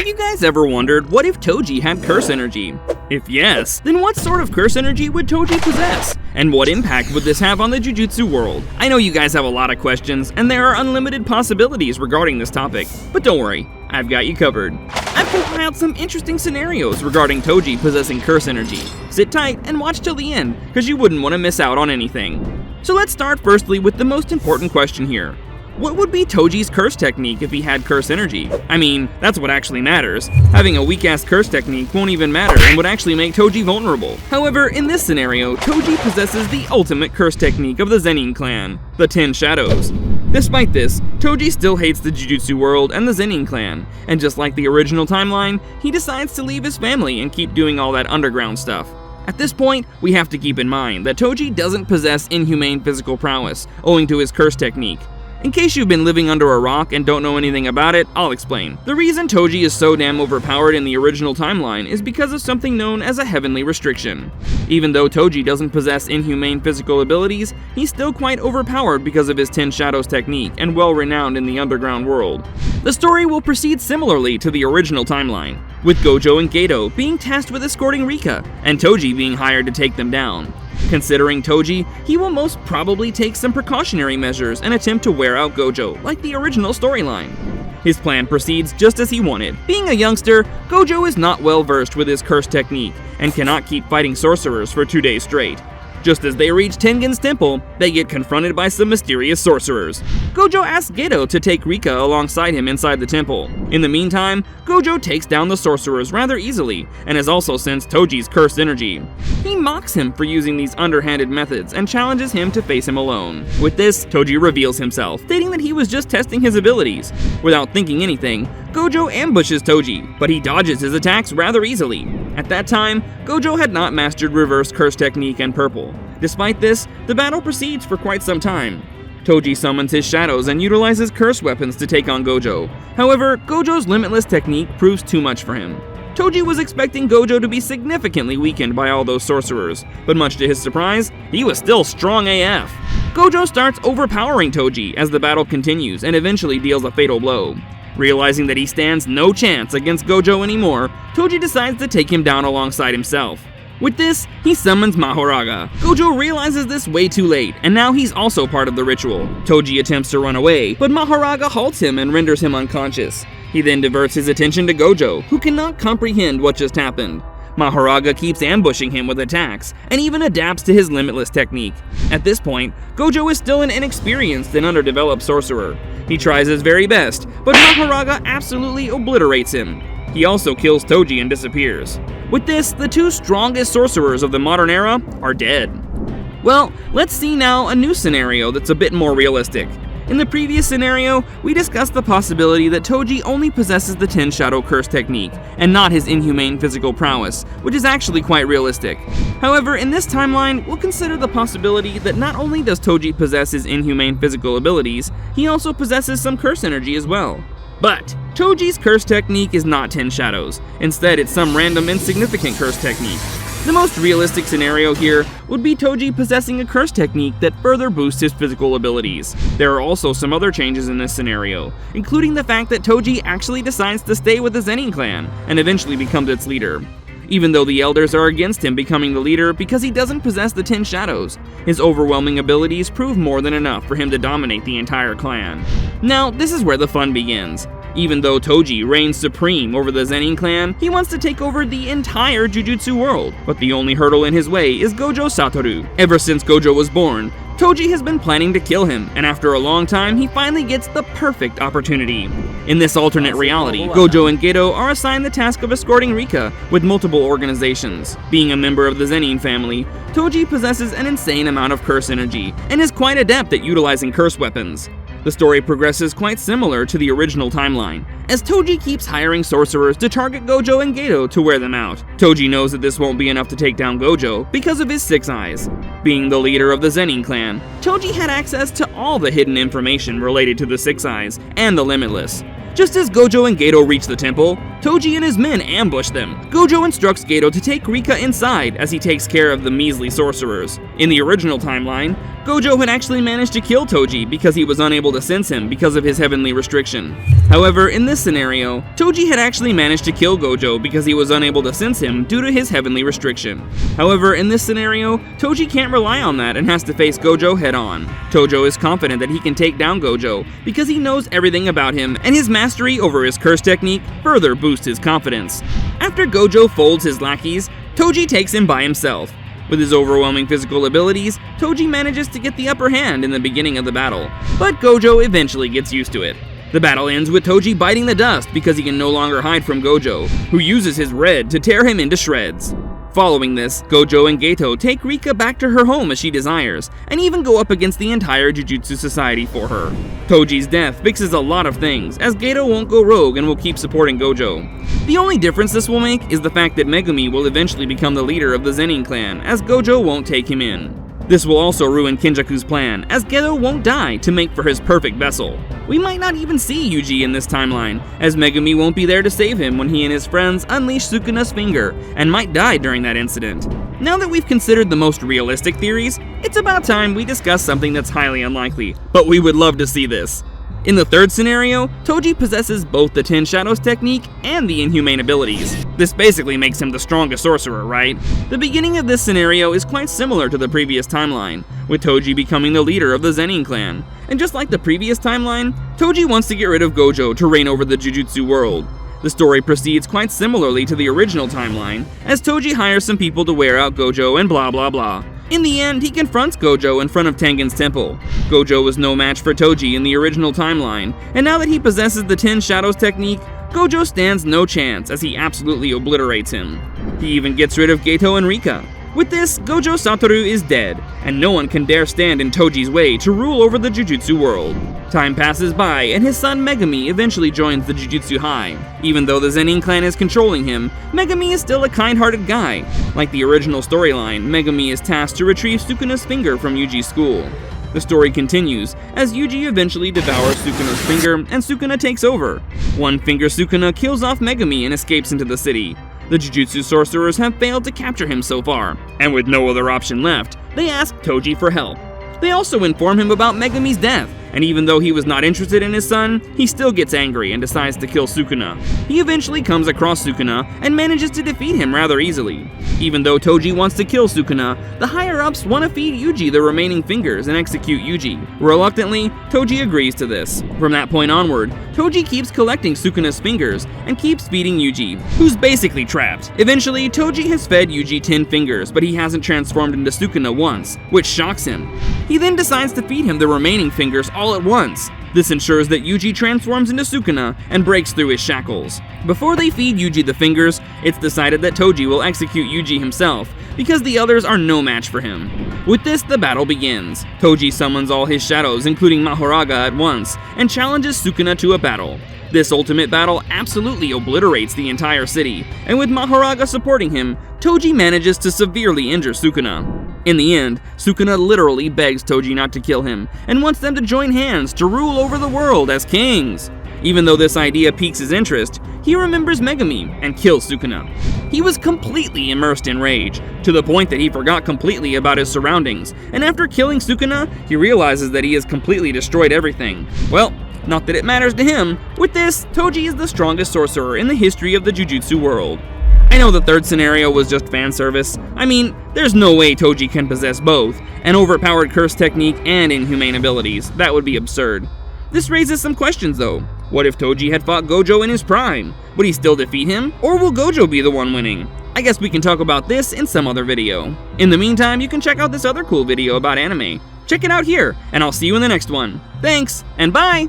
Have you guys ever wondered what if Toji had curse energy? If yes, then what sort of curse energy would Toji possess? And what impact would this have on the Jujutsu world? I know you guys have a lot of questions, and there are unlimited possibilities regarding this topic, but don't worry, I've got you covered. I've compiled some interesting scenarios regarding Toji possessing curse energy. Sit tight and watch till the end, because you wouldn't want to miss out on anything. So let's start firstly with the most important question here. What would be Toji's curse technique if he had curse energy? I mean, that's what actually matters. Having a weak-ass curse technique won't even matter and would actually make Toji vulnerable. However, in this scenario, Toji possesses the ultimate curse technique of the Zenin clan, the 10 Shadows. Despite this, Toji still hates the Jujutsu world and the Zenin clan, and just like the original timeline, he decides to leave his family and keep doing all that underground stuff. At this point, we have to keep in mind that Toji doesn't possess inhumane physical prowess, owing to his curse technique. In case you've been living under a rock and don't know anything about it, I'll explain. The reason Toji is so damn overpowered in the original timeline is because of something known as a heavenly restriction. Even though Toji doesn't possess inhumane physical abilities, he's still quite overpowered because of his 10 Shadows technique and well renowned in the underground world. The story will proceed similarly to the original timeline, with Gojo and Okito being tasked with escorting Rika, and Toji being hired to take them down. Considering Toji, he will most probably take some precautionary measures and attempt to wear out Gojo, like the original storyline. His plan proceeds just as he wanted. Being a youngster, Gojo is not well versed with his curse technique, and cannot keep fighting sorcerers for 2 days straight. Just as they reach Tengen's temple, they get confronted by some mysterious sorcerers. Gojo asks Geto to take Rika alongside him inside the temple. In the meantime, Gojo takes down the sorcerers rather easily, and has also sensed Toji's cursed energy. He mocks him for using these underhanded methods and challenges him to face him alone. With this, Toji reveals himself, stating that he was just testing his abilities. Without thinking anything, Gojo ambushes Toji, but he dodges his attacks rather easily. At that time, Gojo had not mastered reverse curse technique and purple. Despite this, the battle proceeds for quite some time. Toji summons his shadows and utilizes curse weapons to take on Gojo. However, Gojo's limitless technique proves too much for him. Toji was expecting Gojo to be significantly weakened by all those sorcerers, but much to his surprise, he was still strong AF. Gojo starts overpowering Toji as the battle continues and eventually deals a fatal blow. Realizing that he stands no chance against Gojo anymore, Toji decides to take him down alongside himself. With this, he summons Mahoraga. Gojo realizes this way too late, and now he's also part of the ritual. Toji attempts to run away, but Mahoraga halts him and renders him unconscious. He then diverts his attention to Gojo, who cannot comprehend what just happened. Mahoraga keeps ambushing him with attacks, and even adapts to his limitless technique. At this point, Gojo is still an inexperienced and underdeveloped sorcerer. He tries his very best, but Mahoraga absolutely obliterates him. He also kills Toji and disappears. With this, the two strongest sorcerers of the modern era are dead. Well, let's see now a new scenario that's a bit more realistic. In the previous scenario, we discussed the possibility that Toji only possesses the 10 Shadow Curse technique, and not his inhumane physical prowess, which is actually quite realistic. However, in this timeline, we'll consider the possibility that not only does Toji possess his inhumane physical abilities, he also possesses some curse energy as well. But Toji's curse technique is not 10 Shadows. Instead, it's some random insignificant curse technique. The most realistic scenario here would be Toji possessing a curse technique that further boosts his physical abilities. There are also some other changes in this scenario, including the fact that Toji actually decides to stay with the Zenin clan, and eventually becomes its leader. Even though the elders are against him becoming the leader because he doesn't possess the 10 Shadows, his overwhelming abilities prove more than enough for him to dominate the entire clan. Now, this is where the fun begins. Even though Toji reigns supreme over the Zenin clan, he wants to take over the entire Jujutsu world, but the only hurdle in his way is Gojo Satoru. Ever since Gojo was born, Toji has been planning to kill him, and after a long time, he finally gets the perfect opportunity. In this alternate reality, Gojo and Geto are assigned the task of escorting Rika with multiple organizations. Being a member of the Zenin family, Toji possesses an insane amount of curse energy, and is quite adept at utilizing curse weapons. The story progresses quite similar to the original timeline, as Toji keeps hiring sorcerers to target Gojo and Geto to wear them out. Toji knows that this won't be enough to take down Gojo because of his 6 eyes. Being the leader of the Zenin clan, Toji had access to all the hidden information related to the 6 eyes and the Limitless. Just as Gojo and Geto reach the temple, Toji and his men ambush them. Gojo instructs Geto to take Rika inside as he takes care of the measly sorcerers. In the original timeline, Gojo had actually managed to kill Toji because he was unable to sense him because of his heavenly restriction. However, in this scenario, Toji had actually managed to kill Gojo because he was unable to sense him due to his heavenly restriction. However, in this scenario, Toji can't rely on that and has to face Gojo head-on. Tojo is confident that he can take down Gojo because he knows everything about him, and his mastery over his curse technique further boosts his confidence. After Gojo folds his lackeys, Toji takes him by himself. With his overwhelming physical abilities, Toji manages to get the upper hand in the beginning of the battle, but Gojo eventually gets used to it. The battle ends with Toji biting the dust because he can no longer hide from Gojo, who uses his red to tear him into shreds. Following this, Gojo and Geto take Rika back to her home as she desires, and even go up against the entire Jujutsu Society for her. Toji's death fixes a lot of things, as Geto won't go rogue and will keep supporting Gojo. The only difference this will make is the fact that Megumi will eventually become the leader of the Zenin clan, as Gojo won't take him in. This will also ruin Kenjaku's plan, as Geto won't die to make for his perfect vessel. We might not even see Yuji in this timeline, as Megumi won't be there to save him when he and his friends unleash Sukuna's finger, and might die during that incident. Now that we've considered the most realistic theories, it's about time we discuss something that's highly unlikely, but we would love to see this. In the third scenario, Toji possesses both the 10 Shadows technique and the inhumane abilities. This basically makes him the strongest sorcerer, right? The beginning of this scenario is quite similar to the previous timeline, with Toji becoming the leader of the Zenin clan. And just like the previous timeline, Toji wants to get rid of Gojo to reign over the Jujutsu world. The story proceeds quite similarly to the original timeline, as Toji hires some people to wear out Gojo and blah blah blah. In the end, he confronts Gojo in front of Tengen's temple. Gojo was no match for Toji in the original timeline, and now that he possesses the 10 Shadows technique, Gojo stands no chance as he absolutely obliterates him. He even gets rid of Geto and Rika. With this, Gojo Satoru is dead, and no one can dare stand in Toji's way to rule over the Jujutsu world. Time passes by, and his son Megumi eventually joins the Jujutsu High. Even though the Zenin clan is controlling him, Megumi is still a kind-hearted guy. Like the original storyline, Megumi is tasked to retrieve Sukuna's finger from Yuji's school. The story continues, as Yuji eventually devours Sukuna's finger, and Sukuna takes over. One finger Sukuna kills off Megumi and escapes into the city. The Jujutsu sorcerers have failed to capture him so far, and with no other option left, they ask Toji for help. They also inform him about Megumi's death, and even though he was not interested in his son, he still gets angry and decides to kill Sukuna. He eventually comes across Sukuna and manages to defeat him rather easily. Even though Toji wants to kill Sukuna, the higher-ups want to feed Yuji the remaining fingers and execute Yuji. Reluctantly, Toji agrees to this. From that point onward, Toji keeps collecting Sukuna's fingers and keeps feeding Yuji, who's basically trapped. Eventually, Toji has fed Yuji 10 fingers, but he hasn't transformed into Sukuna once, which shocks him. He then decides to feed him the remaining fingers all at once. This ensures that Yuji transforms into Sukuna and breaks through his shackles. Before they feed Yuji the fingers, it's decided that Toji will execute Yuji himself, because the others are no match for him. With this, the battle begins. Toji summons all his shadows, including Mahoraga, at once, and challenges Sukuna to a battle. This ultimate battle absolutely obliterates the entire city, and with Mahoraga supporting him, Toji manages to severely injure Sukuna. In the end, Sukuna literally begs Toji not to kill him, and wants them to join hands to rule over the world as kings. Even though this idea piques his interest, he remembers Megumi and kills Sukuna. He was completely immersed in rage, to the point that he forgot completely about his surroundings, and after killing Sukuna, he realizes that he has completely destroyed everything. Well, not that it matters to him. With this, Toji is the strongest sorcerer in the history of the Jujutsu world. I know the third scenario was just fan service. I mean, there's no way Toji can possess both, an overpowered curse technique and inhumane abilities. That would be absurd. This raises some questions though. What if Toji had fought Gojo in his prime? Would he still defeat him? Or will Gojo be the one winning? I guess we can talk about this in some other video. In the meantime, you can check out this other cool video about anime. Check it out here, and I'll see you in the next one. Thanks, and bye!